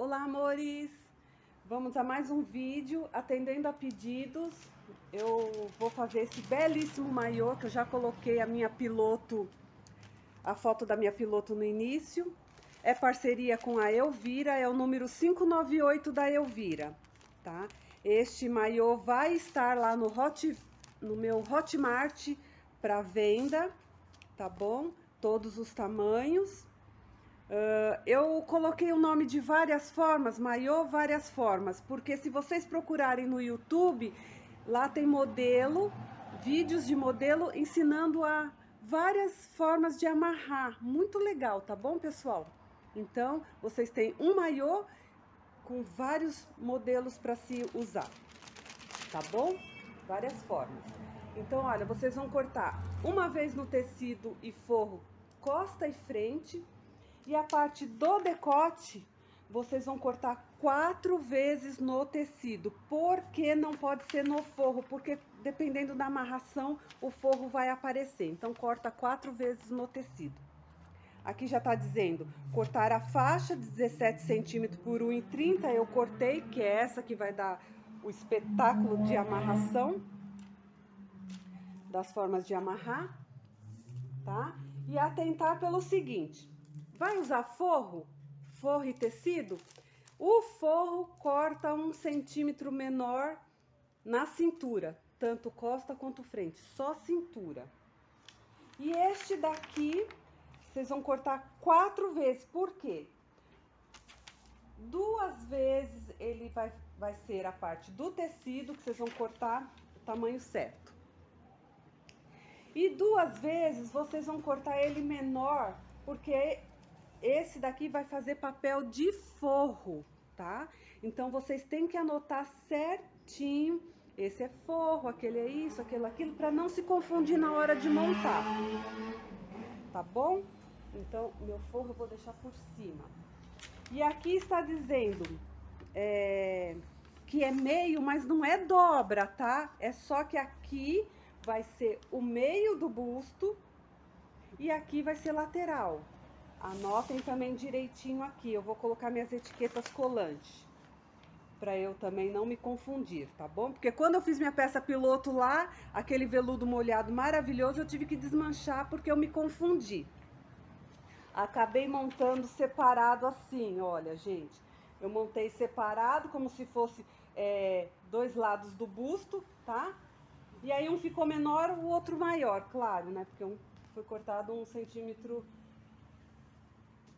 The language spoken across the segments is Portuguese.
Olá, amores! Vamos a mais um vídeo atendendo a pedidos. Eu vou fazer esse belíssimo maiô que eu já coloquei a foto da minha piloto no início. É parceria com a Elvira, é o número 598 da Elvira, tá? Este maiô vai estar lá no meu Hotmart para venda, tá bom? Todos os tamanhos. Eu coloquei o nome de várias formas, maiô várias formas, porque se vocês procurarem no YouTube, lá tem modelo, vídeos de modelo ensinando a várias formas de amarrar. Muito legal, tá bom, pessoal? Então, vocês têm um maiô com vários modelos para se usar, tá bom? Várias formas. Então, olha, vocês vão cortar uma vez no tecido e forro, costa e frente. E a parte do decote, vocês vão cortar 4 vezes no tecido. Por que não pode ser no forro? Porque dependendo da amarração, o forro vai aparecer. Então, corta 4 vezes no tecido. Aqui já tá dizendo, cortar a faixa de 17 centímetros por 1,30, eu cortei, que é essa que vai dar o espetáculo de amarração, das formas de amarrar, tá? E atentar pelo seguinte... Vai usar forro? Forro e tecido? O forro corta 1 centímetro menor na cintura, tanto costa quanto frente, só cintura. E este daqui, vocês vão cortar 4 vezes, por quê? 2 vezes ele vai ser a parte do tecido, que vocês vão cortar o tamanho certo. E 2 vezes vocês vão cortar ele menor, porque esse daqui vai fazer papel de forro, tá? Então, vocês têm que anotar certinho. Esse é forro, aquele é isso, aquele é aquilo, para não se confundir na hora de montar. Tá bom? Então, meu forro eu vou deixar por cima. E aqui está dizendo que é meio, mas não é dobra, tá? É só que aqui vai ser o meio do busto e aqui vai ser lateral. Anotem também direitinho aqui, eu vou colocar minhas etiquetas colantes, para eu também não me confundir, tá bom? Porque quando eu fiz minha peça piloto lá, aquele veludo molhado maravilhoso, eu tive que desmanchar porque eu me confundi. Acabei montando separado assim, olha, gente. Eu montei separado, como se fosse 2 lados do busto, tá? E aí um ficou menor, o outro maior, claro, né? Porque um foi cortado 1 centímetro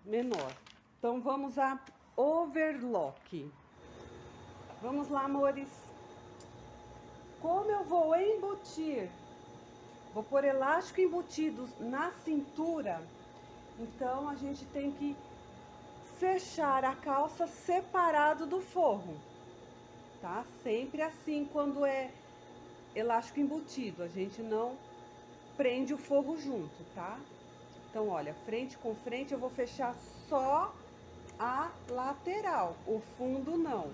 menor. Então, vamos a overlock. Vamos lá, amores. Como eu vou embutir? Vou pôr elástico embutido na cintura. Então, a gente tem que fechar a calça separado do forro, tá? Sempre assim, quando é elástico embutido, a gente não prende o forro junto, tá? Então, olha, frente com frente, eu vou fechar só a lateral, o fundo não.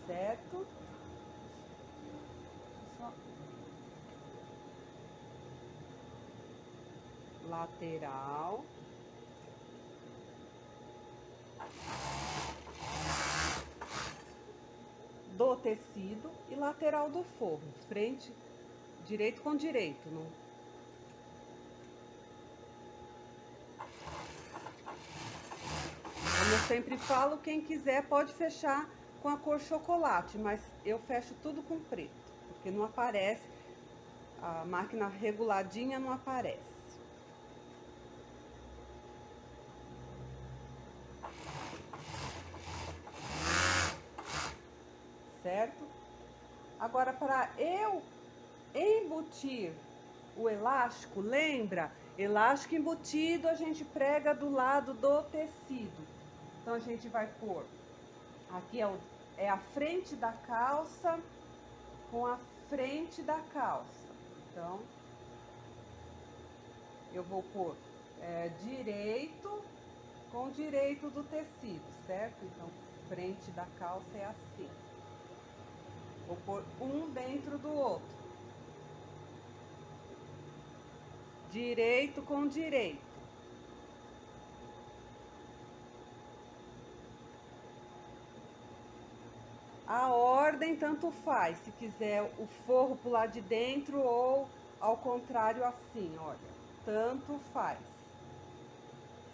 Certo? Só lateral. Do tecido e lateral do forro, frente, direito com direito, não? Como eu sempre falo, quem quiser pode fechar com a cor chocolate, mas eu fecho tudo com preto, porque não aparece, a máquina reguladinha não aparece. Certo? Agora, para eu embutir o elástico, lembra? Elástico embutido a gente prega do lado do tecido. Então, a gente vai pôr, aqui é a frente da calça com a frente da calça. Então, eu vou pôr direito com direito do tecido, certo? Então, frente da calça é assim. Vou pôr um dentro do outro. Direito com direito. ordem tanto faz, se quiser o forro pro lado de dentro ou ao contrário assim, olha, tanto faz,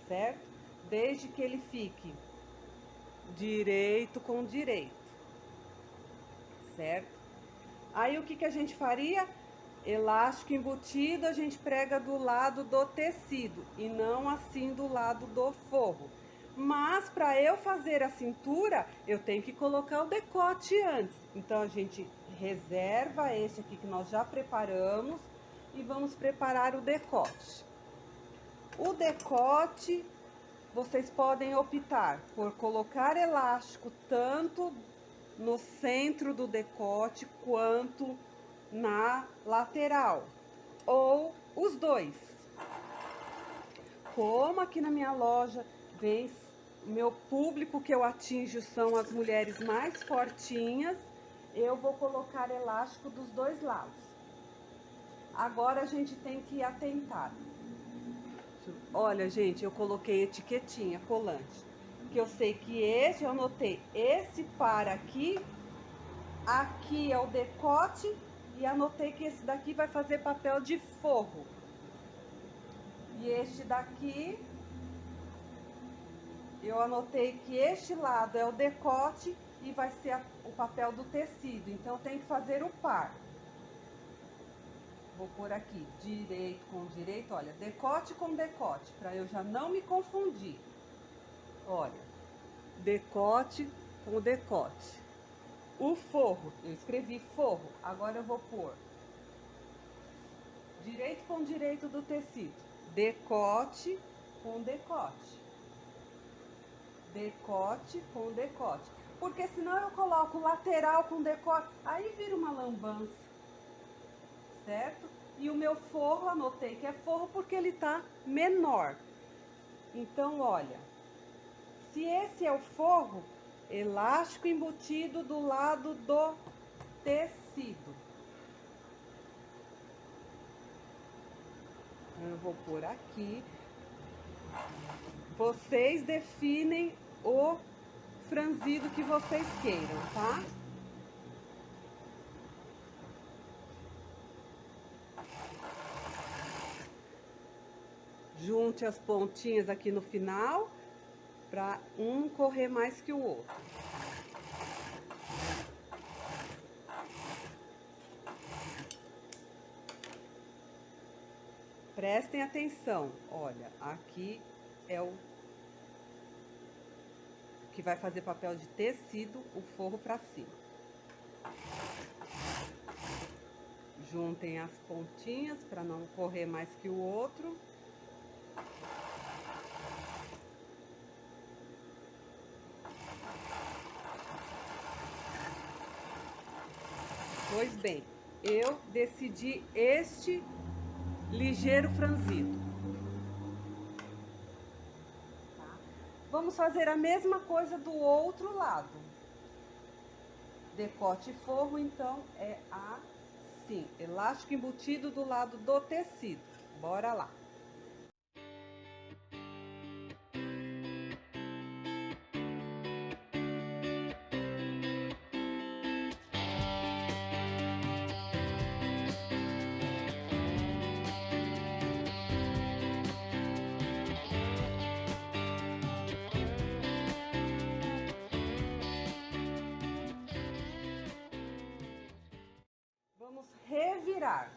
certo? Desde que ele fique direito com direito, certo? Aí o que que a gente faria? Elástico embutido a gente prega do lado do tecido e não assim do lado do forro. Mas para eu fazer a cintura, eu tenho que colocar o decote antes. Então a gente reserva esse aqui que nós já preparamos e vamos preparar o decote. O decote, vocês podem optar por colocar elástico tanto no centro do decote quanto na lateral, ou os dois. Como aqui na minha loja vem meu público que eu atinjo são as mulheres mais fortinhas, eu vou colocar elástico dos dois lados. Agora a gente tem que atentar. Olha, gente, eu coloquei etiquetinha colante, que eu sei que esse, eu anotei esse par aqui, aqui é o decote, e anotei que esse daqui vai fazer papel de forro. E este daqui, eu anotei que este lado é o decote e vai ser o papel do tecido. Então, tem que fazer o par. Vou pôr aqui, direito com direito, olha, decote com decote, para eu já não me confundir. Olha, decote com decote. O forro, eu escrevi forro, agora eu vou pôr direito com direito do tecido, decote com decote, decote com decote, porque senão eu coloco lateral com decote, aí vira uma lambança, certo? E o meu forro, anotei que é forro porque ele tá menor. Então, olha, se esse é o forro, elástico embutido do lado do tecido. Eu vou pôr aqui. Vocês definem o franzido que vocês queiram, tá? Junte as pontinhas aqui no final, para um correr mais que o outro. Prestem atenção, olha, aqui é o que vai fazer papel de tecido, o forro para cima. Juntem as pontinhas para não correr mais que o outro. Pois bem, eu decidi este ligeiro franzido. Tá? Vamos fazer a mesma coisa do outro lado. Decote e forro, então, é assim, elástico embutido do lado do tecido. Bora lá. Vamos revirar.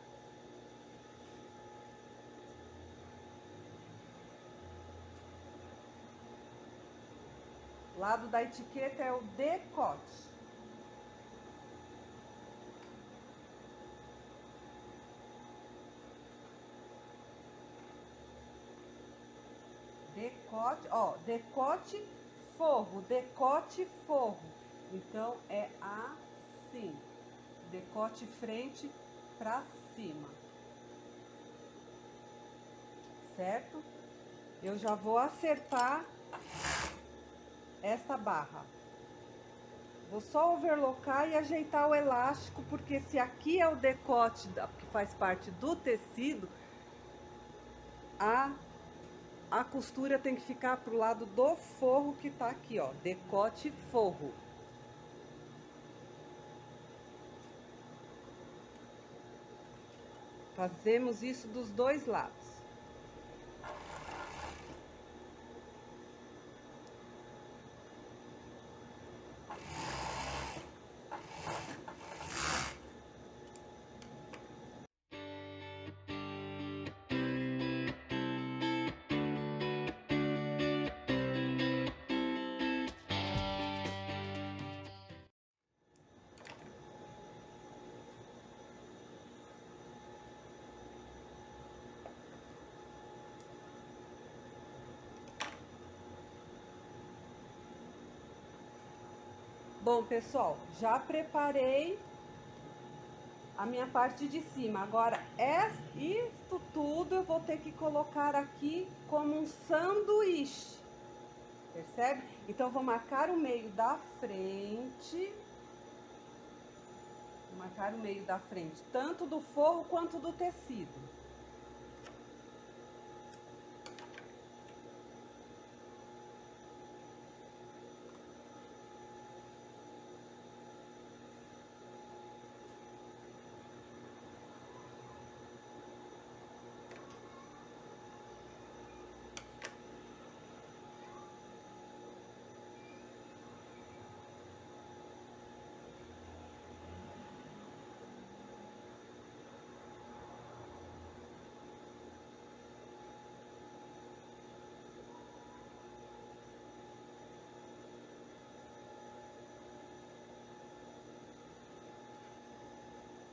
O lado da etiqueta é o decote. Decote, ó, decote, forro, decote, forro. Então, é assim, decote frente pra cima. Certo? Eu já vou acertar essa barra. Vou só overlocar e ajeitar o elástico, porque se aqui é o decote que faz parte do tecido, a costura tem que ficar pro lado do forro que tá aqui, ó, decote forro. Fazemos isso dos dois lados. Bom, pessoal, já preparei a minha parte de cima. Agora, isso tudo eu vou ter que colocar aqui como um sanduíche, percebe? Então, vou marcar o meio da frente, tanto do forro quanto do tecido.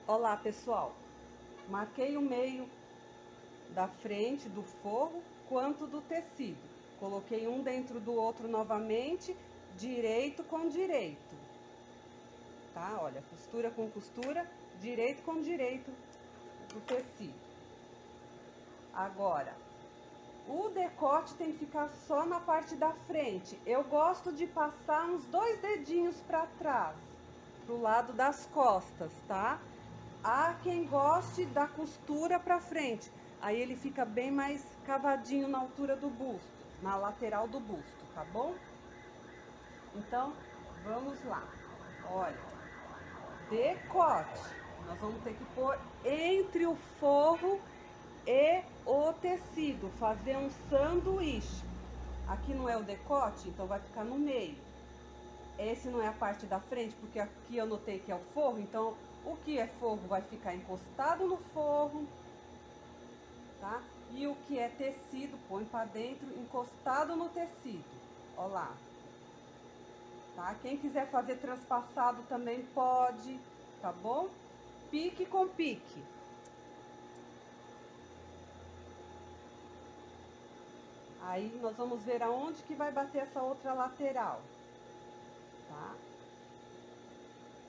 Olá, pessoal, marquei o meio da frente do forro quanto do tecido. Coloquei um dentro do outro novamente, direito com direito, tá? Olha, costura com costura, direito com direito do tecido. Agora, o decote tem que ficar só na parte da frente. Eu gosto de passar uns 2 dedinhos para trás, pro lado das costas, tá? Há quem goste da costura para frente, aí ele fica bem mais cavadinho na altura do busto, na lateral do busto, tá bom? Então, vamos lá. Olha, decote. Nós vamos ter que pôr entre o forro e o tecido, fazer um sanduíche. Aqui não é o decote, então vai ficar no meio. Esse não é a parte da frente, porque aqui eu notei que é o forro, então o que é forro vai ficar encostado no forro, tá? E o que é tecido, põe pra dentro, encostado no tecido. Ó lá. Tá? Quem quiser fazer transpassado também pode, tá bom? Pique com pique. Aí nós vamos ver aonde que vai bater essa outra lateral, tá?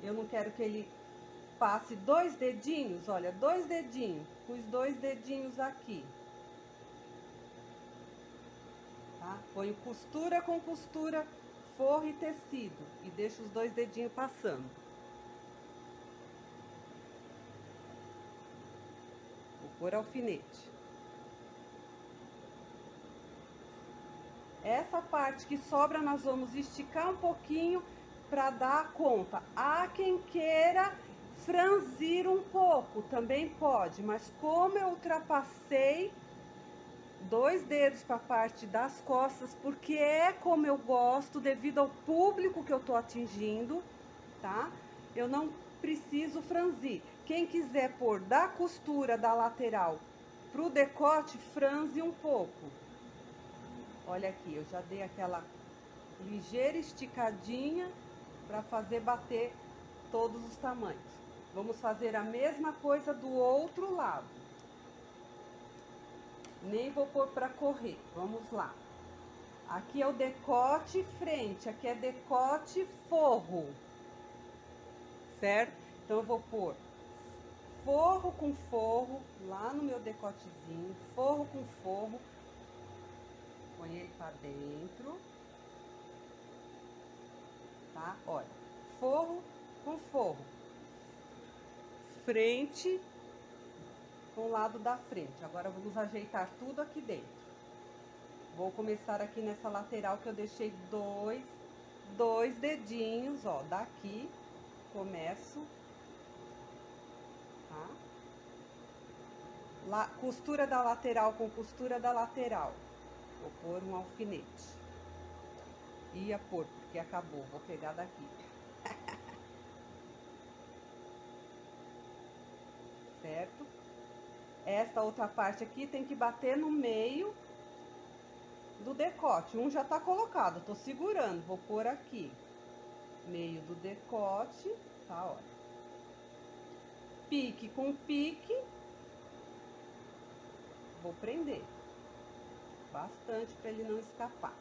Eu não quero que ele passe 2 dedinhos, olha, 2 dedinhos, pus 2 dedinhos aqui. Tá? Ponho costura com costura, forro e tecido e deixo os 2 dedinhos passando. Vou pôr alfinete. Essa parte que sobra nós vamos esticar um pouquinho para dar conta. Há quem queira franzir um pouco, também pode, mas como eu ultrapassei 2 dedos para a parte das costas, porque é como eu gosto, devido ao público que eu tô atingindo, tá? Eu não preciso franzir. Quem quiser pôr da costura da lateral pro decote, franze um pouco. Olha aqui, eu já dei aquela ligeira esticadinha para fazer bater todos os tamanhos. Vamos fazer a mesma coisa do outro lado. Nem vou pôr para correr, vamos lá. Aqui é o decote frente, aqui é decote forro, certo? Então, eu vou pôr forro com forro, lá no meu decotezinho, forro com forro, põe ele para dentro, tá? Olha, forro com forro, frente com o lado da frente. Agora, vamos ajeitar tudo aqui dentro. Vou começar aqui nessa lateral que eu deixei dois dedinhos, ó, daqui, começo, tá? costura da lateral com costura da lateral. Vou pôr um alfinete. Ia pôr, porque acabou. Vou pegar daqui. Certo? Esta outra parte aqui tem que bater no meio do decote. Um já tá colocado, tô segurando. Vou pôr aqui. Meio do decote, tá? Olha. Pique com pique. Vou prender bastante para ele não escapar.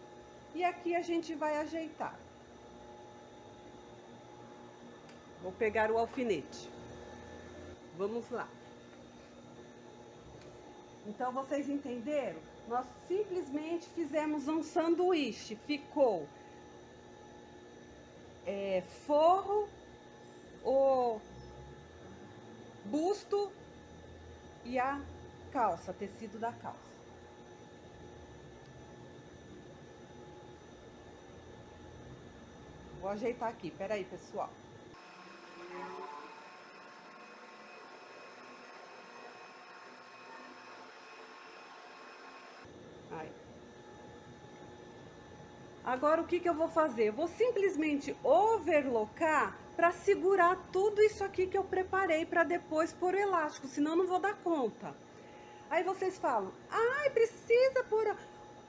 E aqui a gente vai ajeitar. Vou pegar o alfinete. Vamos lá. Então, vocês entenderam? Nós simplesmente fizemos um sanduíche. Ficou forro, o busto e a calça, tecido da calça. Vou ajeitar aqui, peraí, pessoal. Aí. Agora, o que eu vou fazer? Eu vou simplesmente overlocar para segurar tudo isso aqui que eu preparei para depois pôr o elástico, senão eu não vou dar conta. Aí vocês falam, ai, precisa pôr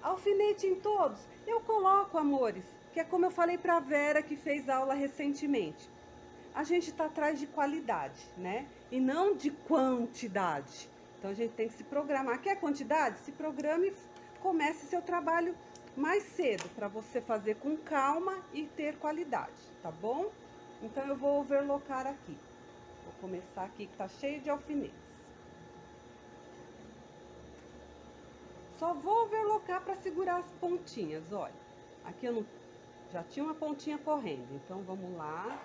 alfinete em todos? Eu coloco, amores, que é como eu falei para a Vera, que fez aula recentemente. A gente está atrás de qualidade, né? E não de quantidade. Então, a gente tem que se programar. Quer quantidade? Se programe e comece seu trabalho mais cedo, para você fazer com calma e ter qualidade, tá bom? Então, eu vou overlocar aqui. Vou começar aqui, que tá cheio de alfinetes. Só vou overlocar para segurar as pontinhas, olha. Aqui eu não... já tinha uma pontinha correndo, então vamos lá.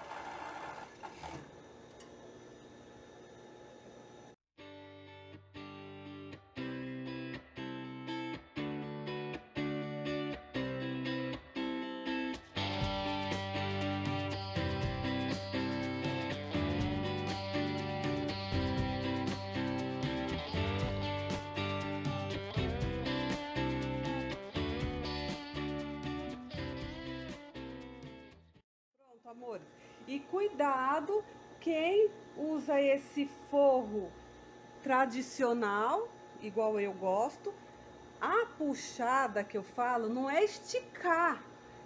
Amores, e cuidado quem usa esse forro tradicional, igual eu gosto. A puxada que eu falo não é esticar,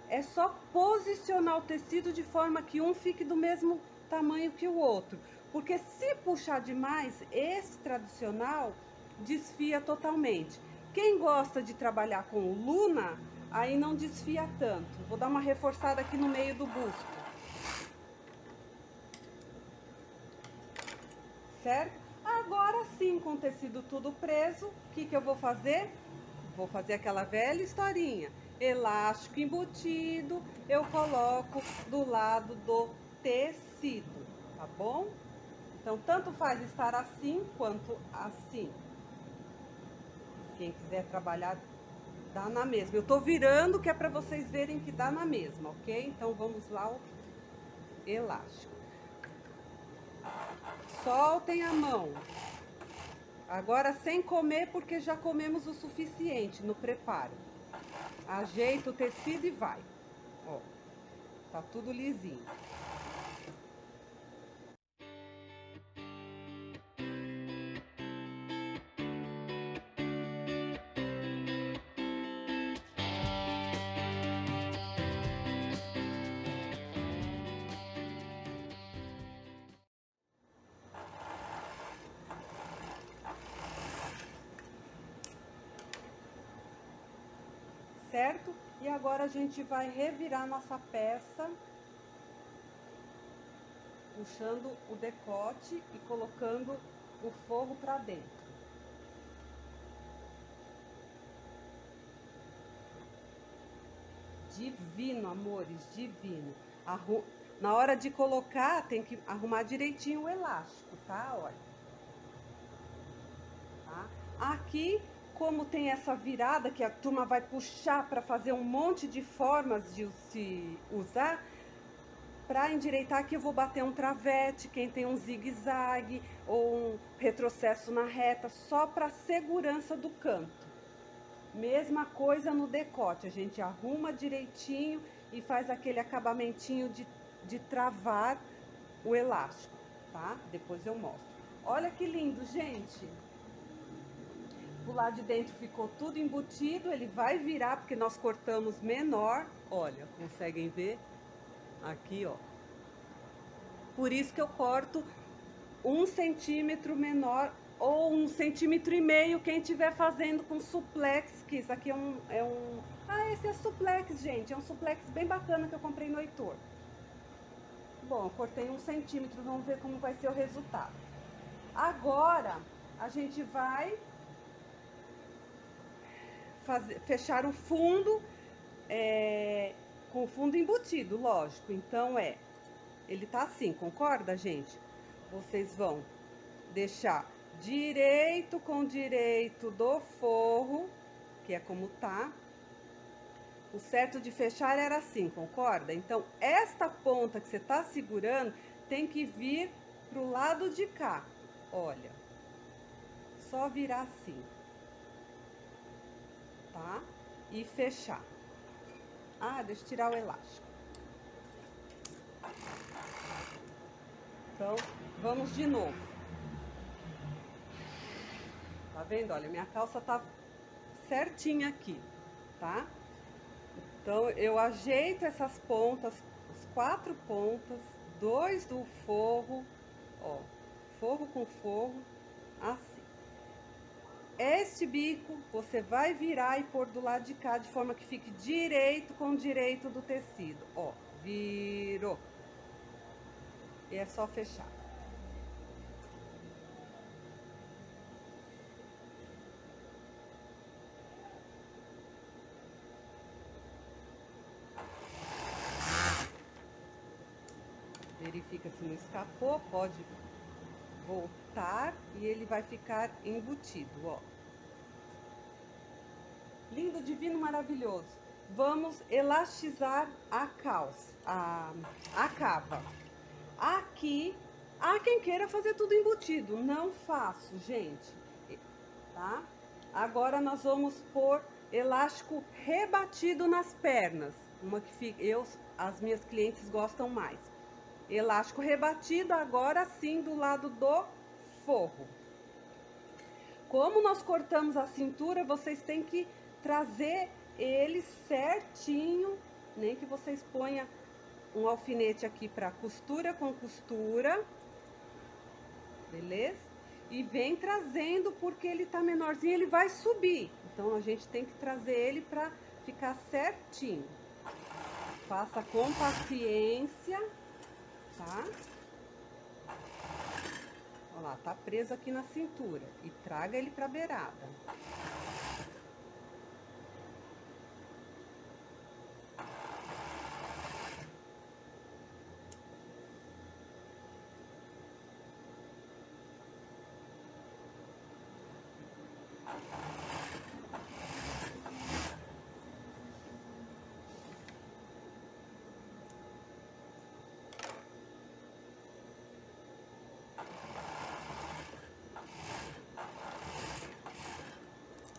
é só posicionar o tecido de forma que um fique do mesmo tamanho que o outro, porque se puxar demais, esse tradicional desfia totalmente. Quem gosta de trabalhar com luna, aí não desfia tanto. Vou dar uma reforçada aqui no meio do busto. Certo? Agora sim, com o tecido tudo preso, o que eu vou fazer? Vou fazer aquela velha historinha. Elástico embutido, eu coloco do lado do tecido, tá bom? Então, tanto faz estar assim quanto assim. Quem quiser trabalhar, dá na mesma. Eu tô virando que é para vocês verem que dá na mesma, ok? Então, vamos lá, o elástico. Soltem a mão. Agora sem comer, porque já comemos o suficiente no preparo. Ajeita o tecido e vai. Ó, tá tudo lisinho. Certo? E agora a gente vai revirar nossa peça, puxando o decote e colocando o forro para dentro. Divino, amores, divino. Na hora de colocar, tem que arrumar direitinho o elástico, tá? Olha. Tá? Aqui, como tem essa virada que a turma vai puxar para fazer um monte de formas de se usar, para endireitar aqui eu vou bater um travete, quem tem um zigue-zague ou um retrocesso na reta, só para segurança do canto. Mesma coisa no decote, a gente arruma direitinho e faz aquele acabamentinho de travar o elástico, tá? Depois eu mostro. Olha que lindo, gente! O lado de dentro ficou tudo embutido, ele vai virar porque nós cortamos menor. Olha, conseguem ver? Aqui, ó. Por isso que eu corto 1 centímetro menor ou 1,5 centímetros, quem estiver fazendo com suplex, que isso aqui esse é suplex, gente, é um suplex bem bacana que eu comprei no Heitor. Bom, eu cortei 1 centímetro, vamos ver como vai ser o resultado. Agora, a gente vai fechar o fundo, com o fundo embutido, lógico. Então, ele tá assim, concorda, gente? Vocês vão deixar direito com direito do forro, que é como tá. O certo de fechar era assim, concorda? Então, esta ponta que você tá segurando tem que vir pro lado de cá. Olha, só virar assim, tá? E fechar. Ah, deixa eu tirar o elástico. Então, vamos de novo. Tá vendo? Olha, minha calça tá certinha aqui, tá? Então, eu ajeito essas pontas, as 4 pontas, 2 do forro, ó, forro com forro, assim. Este bico, você vai virar e pôr do lado de cá, de forma que fique direito com direito do tecido, ó, virou. E é só fechar. Verifica se não escapou, pode voltar e ele vai ficar embutido, ó. Lindo, divino, maravilhoso. Vamos elastizar a calça, a cava. Aqui, há quem queira fazer tudo embutido, não faço, gente, tá? Agora nós vamos pôr elástico rebatido nas pernas, uma que fica, as minhas clientes gostam mais. Elástico rebatido agora sim do lado do forro. Como nós cortamos a cintura, vocês têm que trazer ele certinho, nem que vocês ponham um alfinete aqui para costura com costura, beleza? E vem trazendo, porque ele tá menorzinho, ele vai subir. Então, a gente tem que trazer ele para ficar certinho. Faça com paciência, tá? Olha lá, tá preso aqui na cintura. E traga ele pra beirada.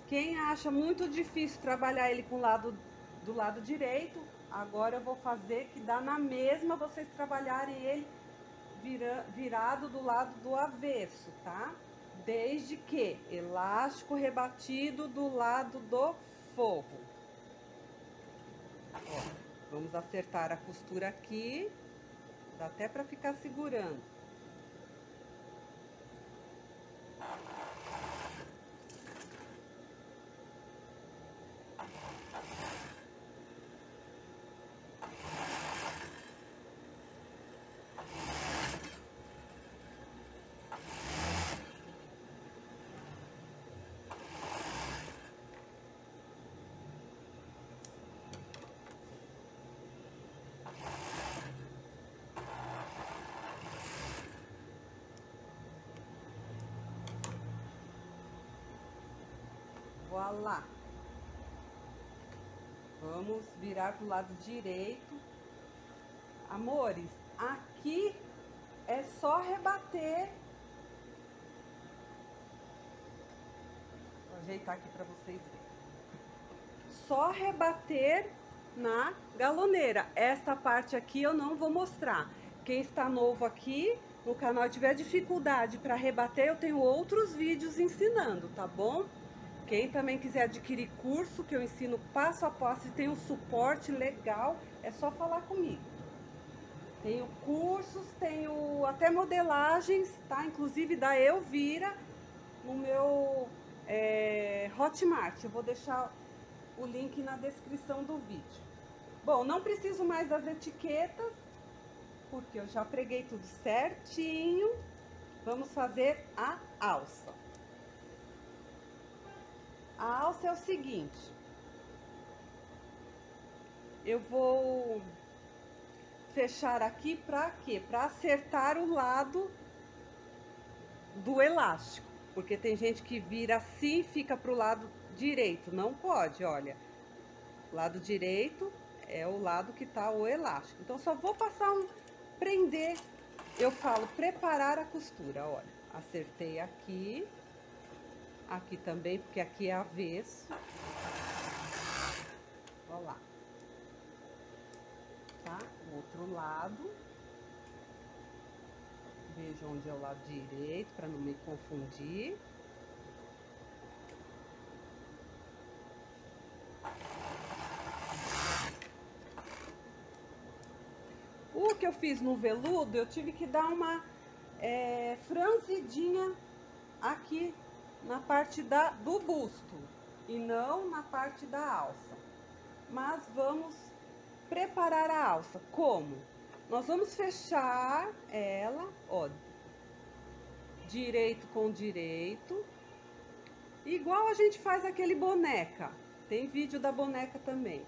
Quem acha muito difícil trabalhar ele com do lado direito, agora eu vou fazer que dá na mesma vocês trabalharem ele virado do lado do avesso, tá? Desde que elástico rebatido do lado do forro. Ó, vamos acertar a costura aqui, dá até pra ficar segurando. Voilá. Vamos virar pro lado direito. Amores, Aqui é só rebater. Vou ajeitar aqui para vocês verem. Só rebater na galoneira. Esta parte aqui eu não vou mostrar. Quem está novo aqui no canal e tiver dificuldade para rebater, eu tenho outros vídeos ensinando, tá bom? Quem também quiser adquirir curso, que eu ensino passo a passo e tem um suporte legal, é só falar comigo. Tenho cursos, tenho até modelagens, tá? Inclusive da Elvira, no meu Hotmart. Eu vou deixar o link na descrição do vídeo. Bom, não preciso mais das etiquetas, porque eu já preguei tudo certinho. Vamos fazer a alça. A alça é o seguinte, eu vou fechar aqui para quê? Para acertar o lado do elástico, porque tem gente que vira assim e fica pro lado direito, não pode, olha. O lado direito é o lado que tá o elástico. Então só vou passar prender, eu falo preparar a costura, olha. Acertei aqui, aqui também, porque aqui é avesso. Olha lá. Tá? O outro lado. Vejo onde é o lado direito, para não me confundir. O que eu fiz no veludo, eu tive que dar uma franzidinha aqui na parte do busto e não na parte da alça. Mas vamos preparar a alça. Como? Nós vamos fechar ela, ó, direito com direito, igual a gente faz aquele boneca. Tem vídeo da boneca também.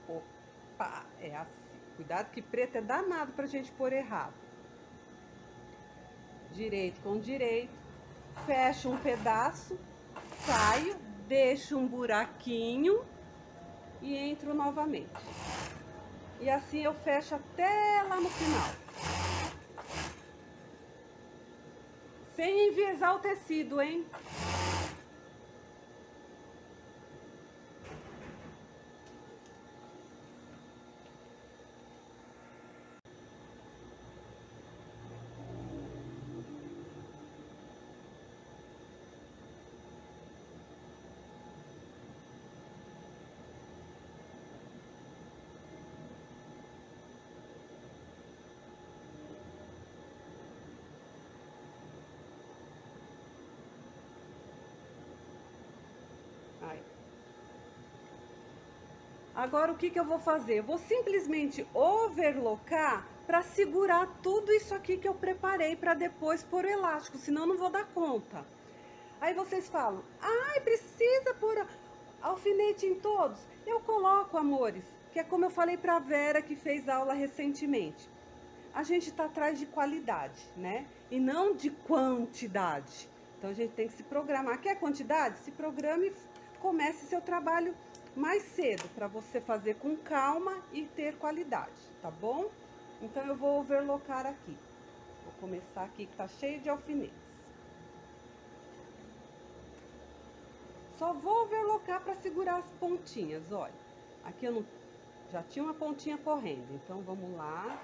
Opa, é assim. Cuidado que preto é danado pra gente pôr errado. Direito com direito, fecho um pedaço, saio, deixo um buraquinho e entro novamente. E assim eu fecho até lá no final. Sem enviesar o tecido, hein? Aí. Agora o que eu vou fazer? Eu vou simplesmente overlocar para segurar tudo isso aqui que eu preparei para depois pôr o elástico, senão não vou dar conta. Aí vocês falam, ai, precisa pôr alfinete em todos? Eu coloco, amores, que é como eu falei para a Vera que fez aula recentemente. A gente está atrás de qualidade, né? E não de quantidade. Então a gente tem que se programar. Quer quantidade? Se programe e comece seu trabalho mais cedo, para você fazer com calma e ter qualidade, tá bom? Então eu vou overlocar aqui. Vou começar aqui que tá cheio de alfinetes. Só vou overlocar para segurar as pontinhas, olha. Aqui eu não, já tinha uma pontinha correndo, então vamos lá.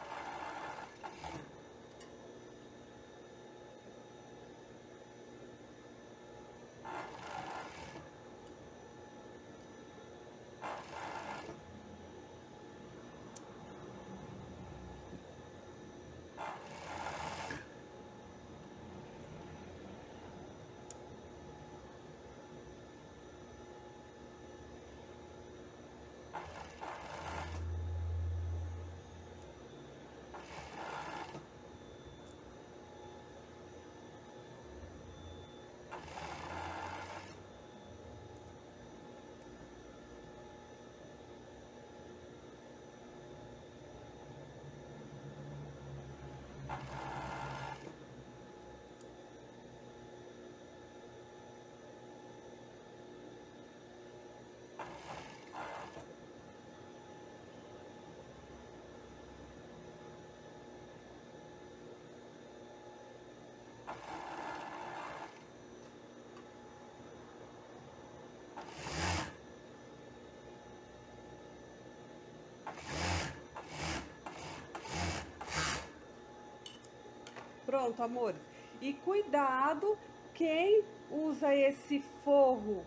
Pronto, amores. E cuidado quem usa esse forro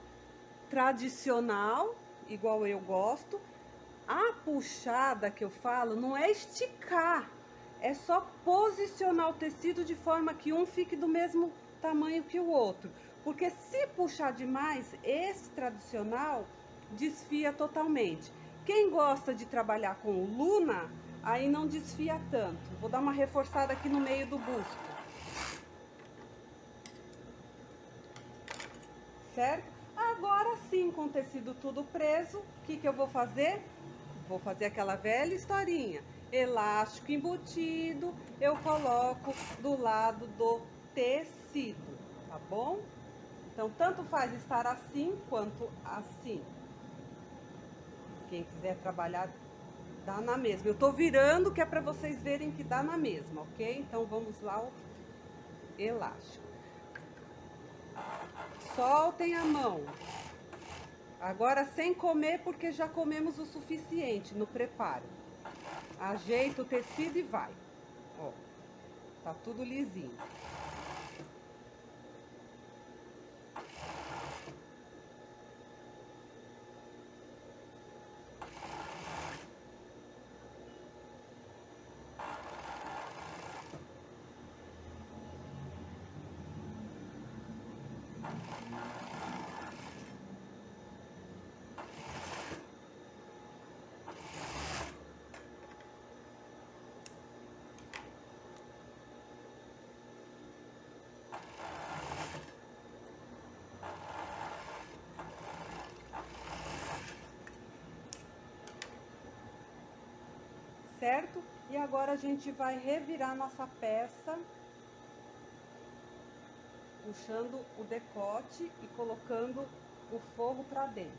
tradicional, igual eu gosto. A puxada que eu falo não é esticar, é só posicionar o tecido de forma que um fique do mesmo tamanho que o outro. Porque se puxar demais, esse tradicional desfia totalmente. Quem gosta de trabalhar com o Luna, aí não desfia tanto. Vou dar uma reforçada aqui no meio do busto. Certo? Agora sim, com o tecido tudo preso, o que eu vou fazer? Vou fazer aquela velha historinha. Elástico embutido, eu coloco do lado do tecido, tá bom? Então, tanto faz estar assim quanto assim. Quem quiser trabalhar, dá na mesma. Eu tô virando que é para vocês verem que dá na mesma, ok? Então, vamos lá, o elástico. Soltem a mão. Agora, sem comer, porque já comemos o suficiente no preparo. Ajeita o tecido e vai. Ó, tá tudo lisinho. Certo? E agora a gente vai revirar nossa peça, puxando o decote e colocando o forro para dentro.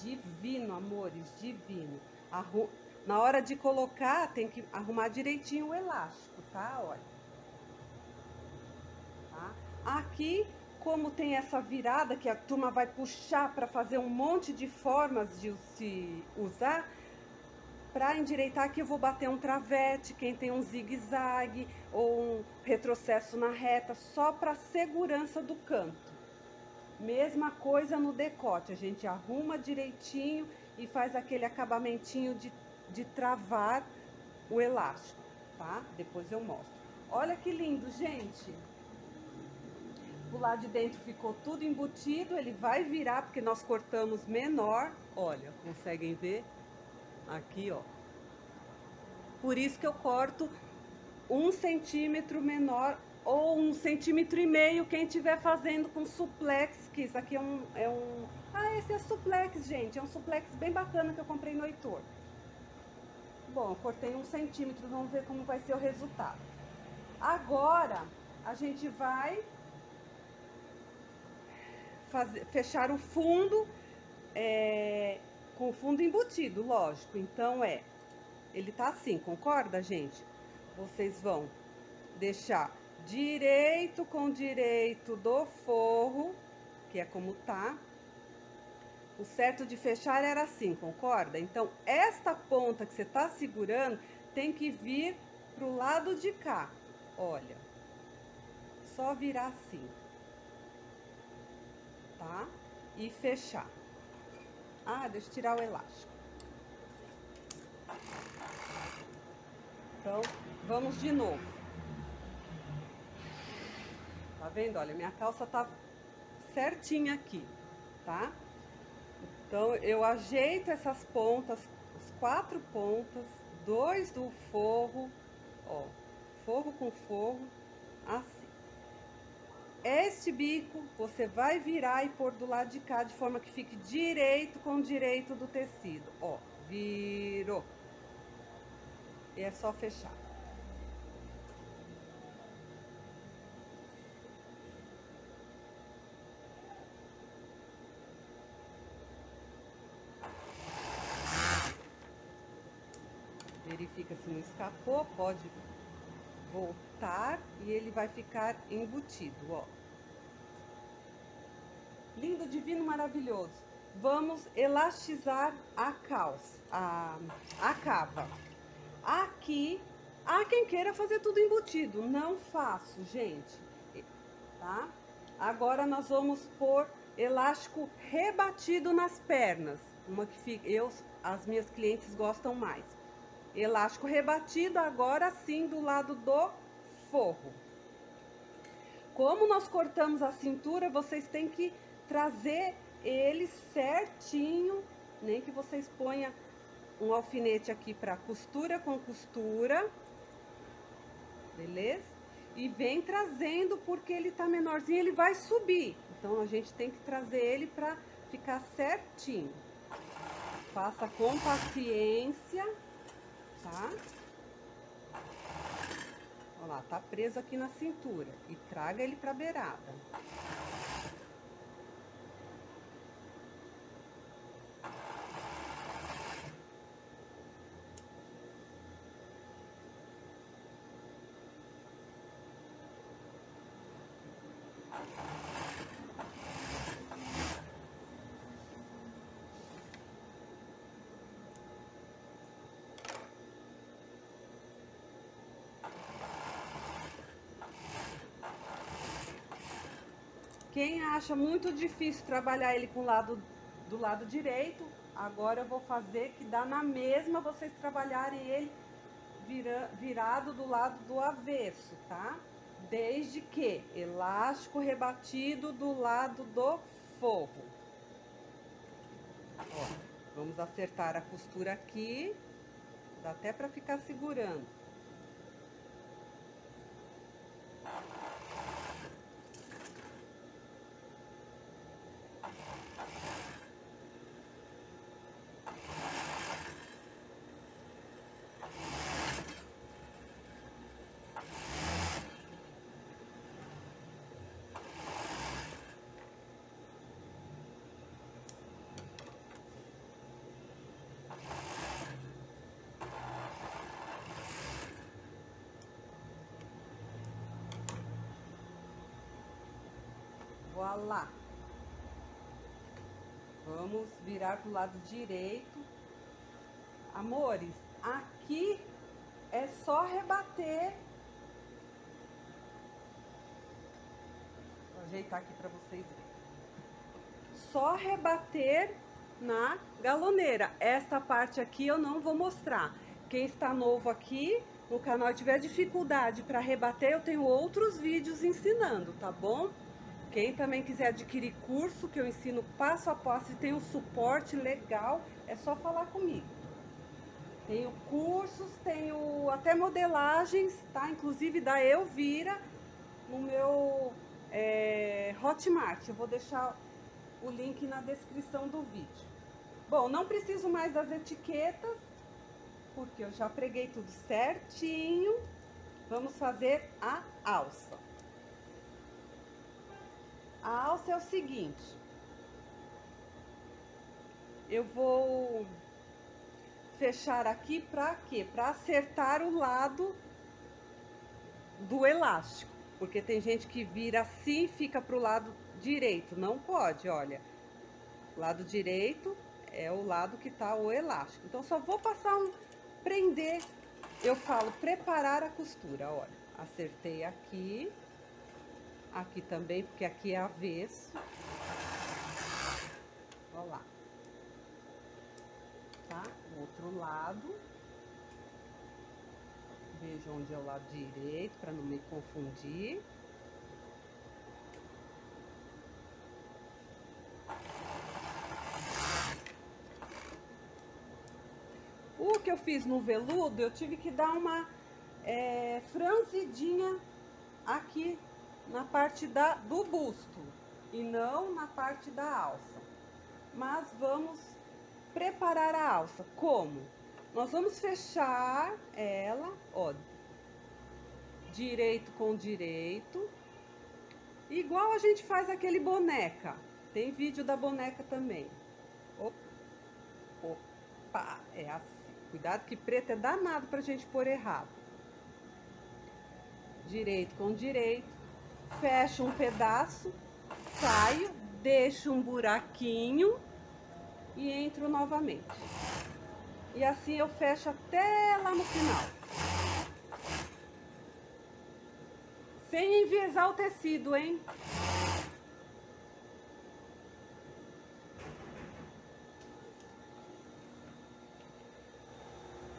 Divino, amores, divino. Na hora de colocar, tem que arrumar direitinho o elástico, tá? Olha. Tá? Aqui, como tem essa virada que a turma vai puxar para fazer um monte de formas de se usar, para endireitar aqui eu vou bater um travete, quem tem um zigue-zague ou um retrocesso na reta, só para segurança do canto. Mesma coisa no decote, a gente arruma direitinho e faz aquele acabamentinho de travar o elástico, tá? Depois eu mostro. Olha que lindo, gente! O lado de dentro ficou tudo embutido, ele vai virar porque nós cortamos menor. Olha, conseguem ver? Aqui, ó. Por isso que eu corto 1 centímetro menor ou 1,5 centímetros quem estiver fazendo com suplex, que isso aqui Ah, esse é suplex, gente, é um suplex bem bacana que eu comprei no Heitor. Bom, eu cortei 1 centímetro, vamos ver como vai ser o resultado. Agora, a gente vai fechar o fundo com o fundo embutido, lógico. Então, ele tá assim, concorda, gente? Vocês vão deixar direito com direito do forro, que é como tá. O certo de fechar era assim, concorda? Então, esta ponta que você tá segurando tem que vir pro lado de cá. Olha, só virar assim, tá? E fechar. Ah, deixa eu tirar o elástico. Então, vamos de novo. Tá vendo? Olha, minha calça tá certinha aqui, tá? Então, eu ajeito essas pontas, as 4 pontas, 2 do forro, ó, forro com forro, assim. Este bico, você vai virar e pôr do lado de cá, de forma que fique direito com direito do tecido, ó, virou. E é só fechar. Verifica se não escapou, pode voltar e ele vai ficar embutido, ó. Lindo, divino, maravilhoso. vamos elastizar a calça, a cava. Aqui, há quem queira fazer tudo embutido, não faço, gente, tá? Agora nós vamos pôr elástico rebatido nas pernas, uma que fica, as minhas clientes gostam mais. Elástico rebatido agora sim do lado do forro. Como nós cortamos a cintura, vocês têm que trazer ele certinho, nem que vocês ponham um alfinete aqui para costura com costura, beleza? E vem trazendo, porque ele tá menorzinho, ele vai subir. Então, a gente tem que trazer ele para ficar certinho. Faça com paciência, tá? Olha lá, tá preso aqui na cintura. E traga ele pra beirada. Quem acha muito difícil trabalhar ele com do lado direito, agora eu vou fazer que dá na mesma vocês trabalharem ele virado do lado do avesso, tá? Desde que elástico rebatido do lado do forro. Ó, vamos acertar a costura aqui, dá até pra ficar segurando. Voilá. Vamos virar pro lado direito. Amores, aqui é só rebater. Vou ajeitar aqui para vocês verem. Só rebater na galoneira. Esta parte aqui eu não vou mostrar. Quem está novo aqui no canal e tiver dificuldade para rebater, eu tenho outros vídeos ensinando, tá bom? Quem também quiser adquirir curso, que eu ensino passo a passo e tem um suporte legal, é só falar comigo. Tenho cursos, tenho até modelagens, tá? Inclusive da Elvira, no meu Hotmart. Eu vou deixar o link na descrição do vídeo. Bom, não preciso mais das etiquetas, porque eu já preguei tudo certinho. Vamos fazer a alça. A alça é o seguinte, eu vou fechar aqui para quê? Para acertar o lado do elástico, porque tem gente que vira assim e fica pro lado direito, não pode, olha. O lado direito é o lado que tá o elástico. Então, só vou passar prender, eu falo preparar a costura, olha. Acertei aqui. Aqui também, porque aqui é avesso. Olha lá. Tá? O outro lado. Veja onde é o lado direito, para não me confundir. O que eu fiz no veludo, eu tive que dar uma franzidinha aqui na parte do busto e não na parte da alça. Mas vamos preparar a alça. Como? Nós vamos fechar ela, ó, direito com direito, igual a gente faz aquele boneca. Tem vídeo da boneca também. Opa, é assim. Cuidado que preto é danado pra gente pôr errado. Direito com direito, fecho um pedaço, saio, deixo um buraquinho e entro novamente. E assim eu fecho até lá no final. Sem enviesar o tecido, hein?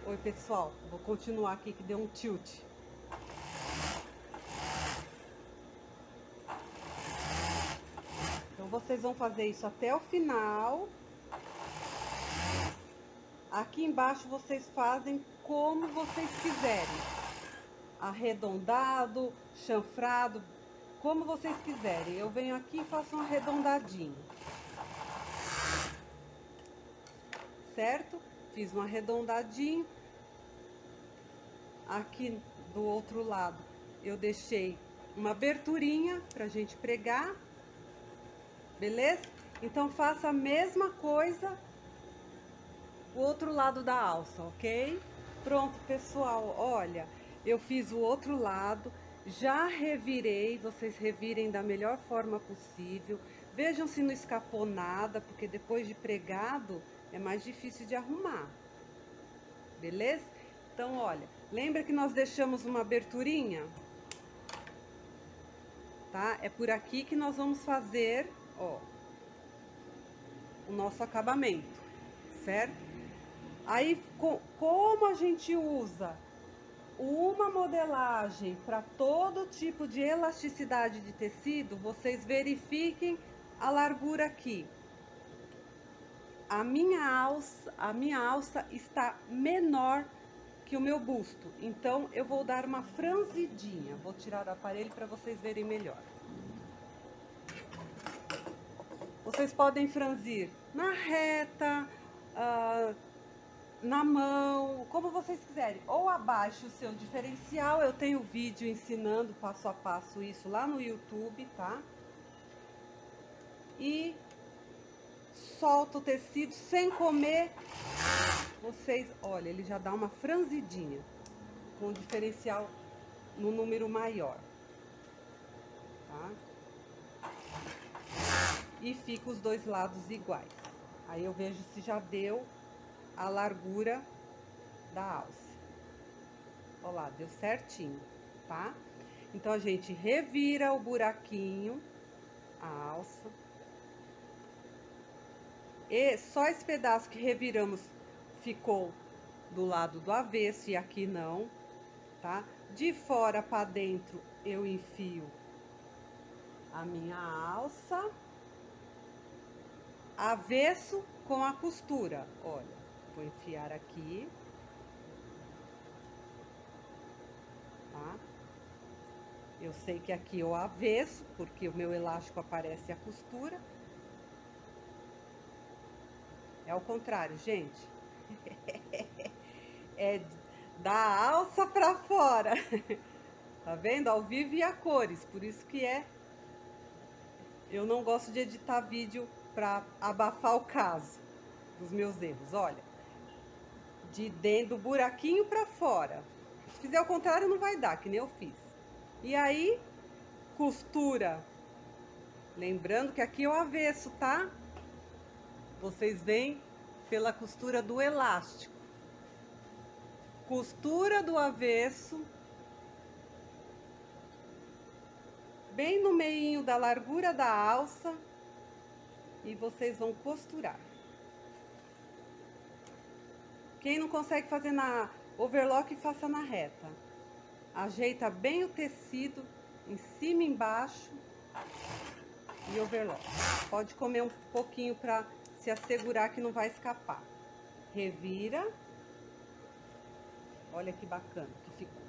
Oi, pessoal. Vou continuar aqui que deu um tilt. Então, vocês vão fazer isso até o final. Aqui embaixo vocês fazem como vocês quiserem. Arredondado, chanfrado, como vocês quiserem. Eu venho aqui e faço um arredondadinho. Certo? Fiz um arredondadinho. Aqui do outro lado eu deixei uma aberturinha pra gente pregar. Beleza? Então faça a mesma coisa o outro lado da alça, ok? Pronto, pessoal, olha, eu fiz o outro lado, já revirei, vocês revirem da melhor forma possível. Vejam se não escapou nada, porque depois de pregado é mais difícil de arrumar. Beleza? Então, olha, lembra que nós deixamos uma aberturinha? Tá? É por aqui que nós vamos fazer, ó, o nosso acabamento, certo? Aí, como a gente usa uma modelagem para todo tipo de elasticidade de tecido, vocês verifiquem a largura aqui. A minha alça está menor que o meu busto, então eu vou dar uma franzidinha. Vou tirar o aparelho para vocês verem melhor. Vocês podem franzir na reta, na mão, como vocês quiserem, ou abaixo o seu diferencial. Eu tenho vídeo ensinando passo a passo isso lá no YouTube, tá? E solta o tecido sem comer. Vocês, olha, ele já dá uma franzidinha com o diferencial no número maior, tá? E fica os dois lados iguais. Aí eu vejo se já deu a largura da alça. Olha lá, deu certinho, tá? Então, a gente revira o buraquinho, a alça. E só esse pedaço que reviramos ficou do lado do avesso e aqui não, tá? De fora para dentro eu enfio a minha alça. Avesso com a costura, olha, vou enfiar aqui, tá? Eu sei que aqui é o avesso, porque o meu elástico aparece a costura. É o contrário, gente. É da alça pra fora. Tá vendo? Ao vivo e a cores, por isso que eu não gosto de editar vídeo pra abafar o caso dos meus erros. Olha, de dentro do buraquinho pra fora. Se fizer o contrário, não vai dar, que nem eu fiz. E aí, costura. Lembrando que aqui é o avesso, tá? Vocês veem pela costura do elástico. Costura do avesso. Bem no meinho da largura da alça. E vocês vão costurar. Quem não consegue fazer na overlock, faça na reta. Ajeita bem o tecido em cima e embaixo e overlock. Pode comer um pouquinho para se assegurar que não vai escapar. Revira. Olha que bacana que ficou.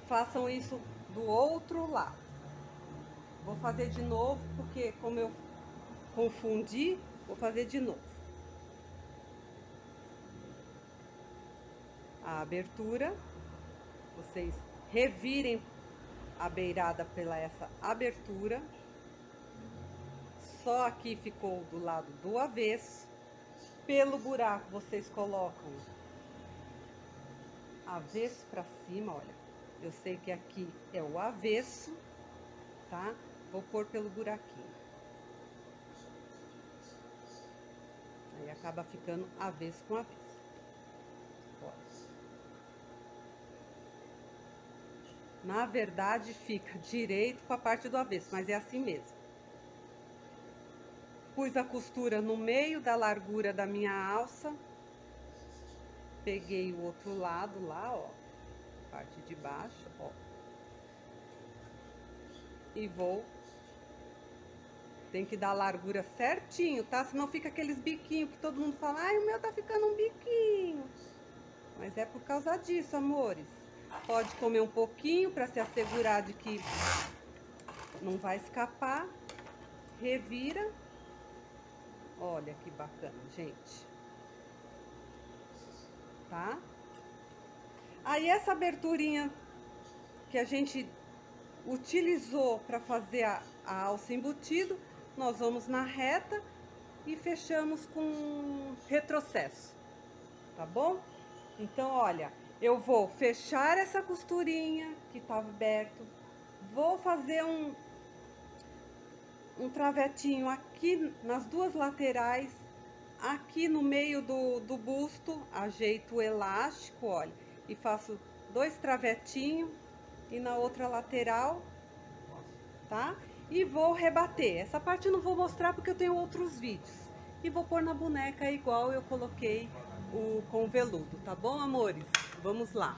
Façam isso do outro lado. Vou fazer de novo, porque como eu confundi, vou fazer de novo. A abertura, vocês revirem a beirada pela essa abertura. Só aqui ficou do lado do avesso. Pelo buraco vocês colocam avesso para cima, olha. Eu sei que aqui é o avesso, tá? Vou pôr pelo buraquinho. acaba ficando avesso com avesso. Olha. Na verdade, fica direito com a parte do avesso, mas é assim mesmo. Pus a costura no meio da largura da minha alça. Peguei o outro lado lá, ó, parte de baixo, ó. E vou... Tem que dar a largura certinho, tá? Senão fica aqueles biquinhos que todo mundo fala, ai, o meu tá ficando um biquinho. Mas é por causa disso, amores. Pode comer um pouquinho para se assegurar de que não vai escapar. Revira. Olha que bacana, gente. Tá? Aí essa aberturinha que a gente utilizou para fazer a alça embutido, nós vamos na reta e fechamos com retrocesso, tá bom? Então, olha, eu vou fechar essa costurinha que estava aberto, vou fazer um travetinho aqui nas duas laterais, aqui no meio do busto, ajeito o elástico, olha, e faço 2 travetinhos e na outra lateral, tá? E vou rebater. Essa parte eu não vou mostrar porque eu tenho outros vídeos. E vou pôr na boneca igual eu coloquei com veludo, tá bom, amores? Vamos lá.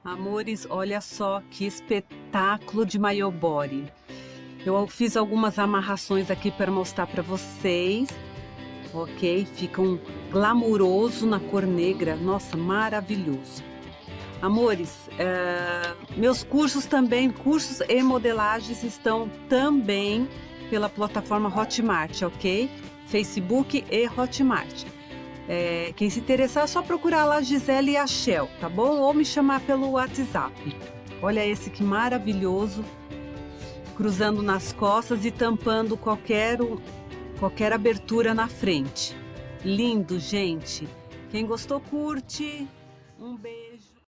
Amores, olha só que espetáculo de maiô body. Eu fiz algumas amarrações aqui para mostrar para vocês, ok? Fica um glamuroso na cor negra, nossa, maravilhoso. Amores, meus cursos também, cursos e modelagens estão também pela plataforma Hotmart, ok? Facebook e Hotmart. Quem se interessar é só procurar lá Gisele Yachel, tá bom? Ou me chamar pelo WhatsApp. Olha esse que maravilhoso, cruzando nas costas e tampando qualquer abertura na frente. Lindo, gente. Quem gostou, curte. Um beijo.